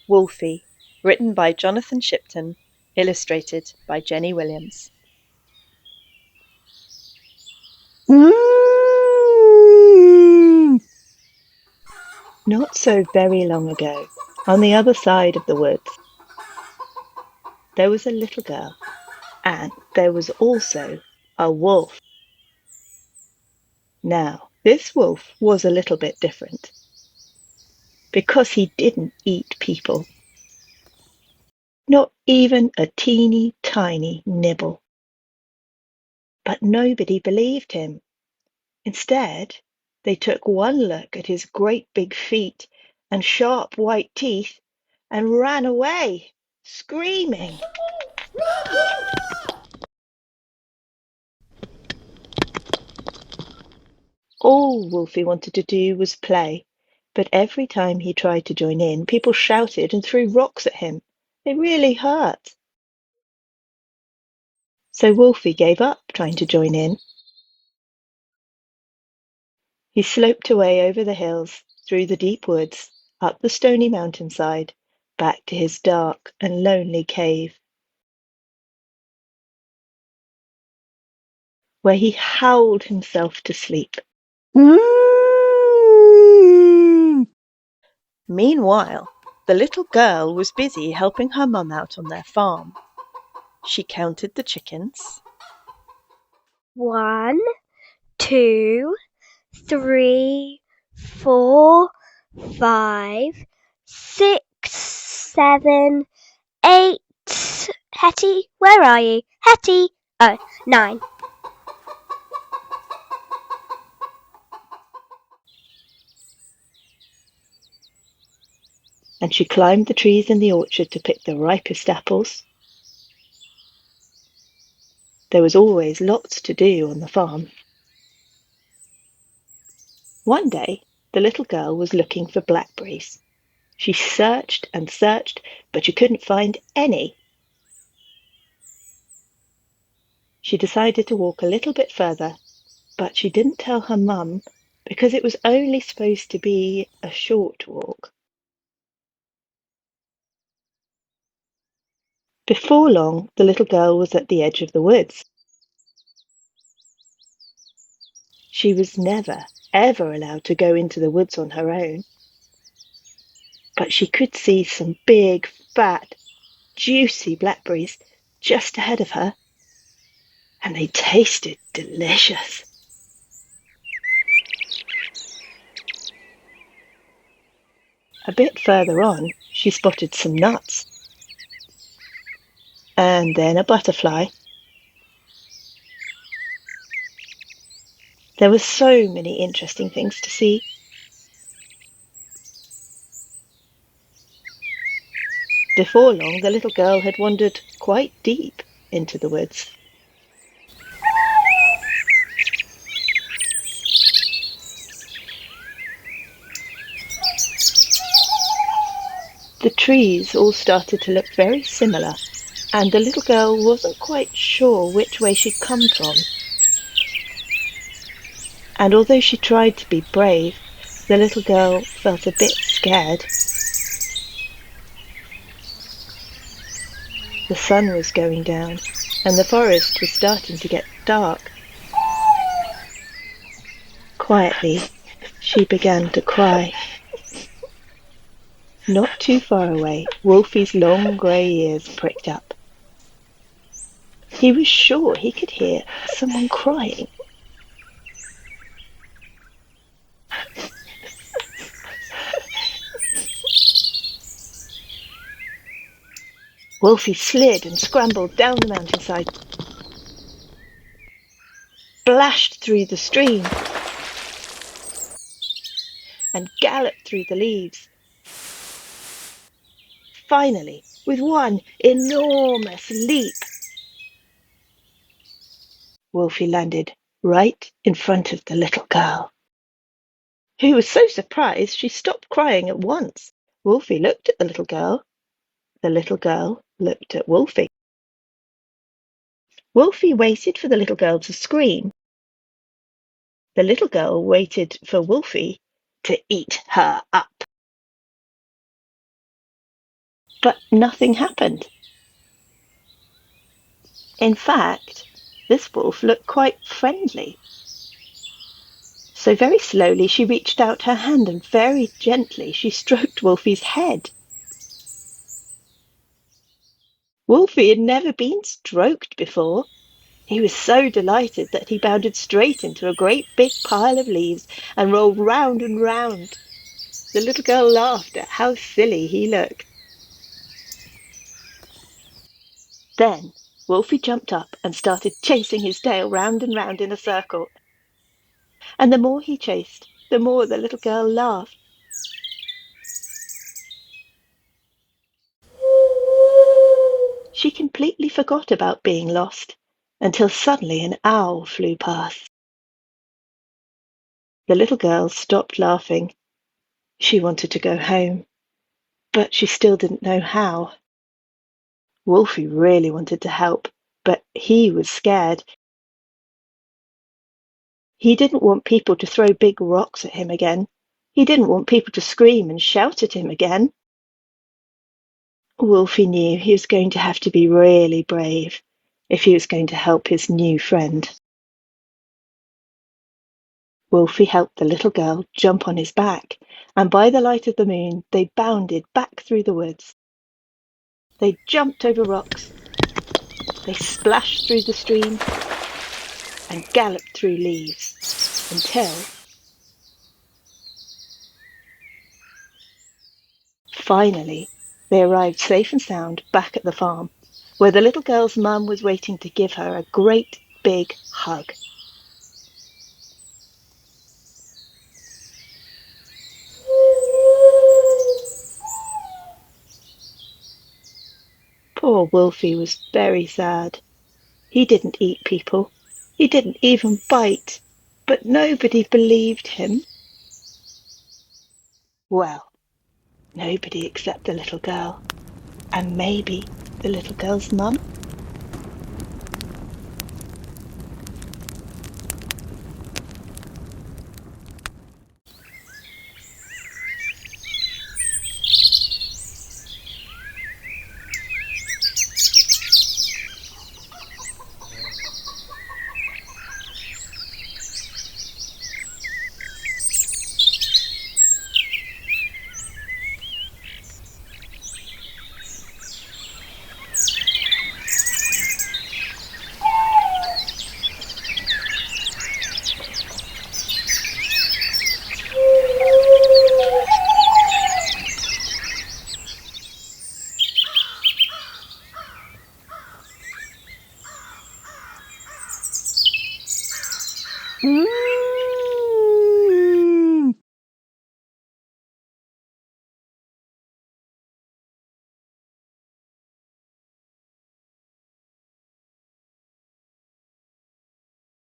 Wolfie, written by Jonathan Shipton, illustrated by Jenny Williams. Not so very long ago, on the other side of the woods, there was a little girl, and there was also a wolf. Now, this wolf was a little bit different, because he didn't eat people. Not even a teeny tiny nibble. But nobody believed him. Instead, they took one look at his great big feet and sharp white teeth and ran away, screaming. All Wolfie wanted to do was play, but every time he tried to join in, people shouted and threw rocks at him. They really hurt. So Wolfie gave up trying to join in. He sloped away over the hills, through the deep woods, up the stony mountainside, back to his dark and lonely cave, where he howled himself to sleep. Meanwhile, the little girl was busy helping her mum out on their farm. She counted the chickens. 1, 2, 3, 4, 5, 6, 7, 8. Hetty, where are you? Hetty! Oh, 9. And she climbed the trees in the orchard to pick the ripest apples. There was always lots to do on the farm. One day, the little girl was looking for blackberries. She searched and searched, but she couldn't find any. She decided to walk a little bit further, but she didn't tell her mum because it was only supposed to be a short walk. Before long, the little girl was at the edge of the woods. She was never, ever allowed to go into the woods on her own. But she could see some big, fat, juicy blackberries just ahead of her, and they tasted delicious. A bit further on, she spotted some nuts, and then a butterfly. There were so many interesting things to see. Before long, the little girl had wandered quite deep into the woods. The trees all started to look very similar, and the little girl wasn't quite sure which way she'd come from. And although she tried to be brave, the little girl felt a bit scared. The sun was going down, and the forest was starting to get dark. Quietly, she began to cry. Not too far away, Wolfie's long grey ears pricked up. He was sure he could hear someone crying. Wolfie slid and scrambled down the mountainside, splashed through the stream, and galloped through the leaves. Finally, with one enormous leap, Wolfie landed right in front of the little girl, who was so surprised she stopped crying at once. Wolfie looked at the little girl. The little girl looked at Wolfie. Wolfie waited for the little girl to scream. The little girl waited for Wolfie to eat her up. but nothing happened. In fact, this wolf looked quite friendly. So very slowly she reached out her hand and very gently she stroked Wolfie's head. Wolfie had never been stroked before. He was so delighted that he bounded straight into a great big pile of leaves and rolled round and round. The little girl laughed at how silly he looked. Then Wolfie jumped up and started chasing his tail round and round in a circle. And the more he chased, the more the little girl laughed. She completely forgot about being lost until suddenly an owl flew past. The little girl stopped laughing. She wanted to go home, but she still didn't know how. Wolfie really wanted to help, but he was scared. He didn't want people to throw big rocks at him again. He didn't want people to scream and shout at him again. Wolfie knew he was going to have to be really brave if he was going to help his new friend. Wolfie helped the little girl jump on his back, and by the light of the moon they bounded back through the woods. They jumped over rocks, they splashed through the stream, and galloped through leaves until finally they arrived safe and sound back at the farm, where the little girl's mum was waiting to give her a great big hug. Poor Wolfie was very sad. He didn't eat people. He didn't even bite. But nobody believed him. Well, nobody except the little girl. And maybe the little girl's mum.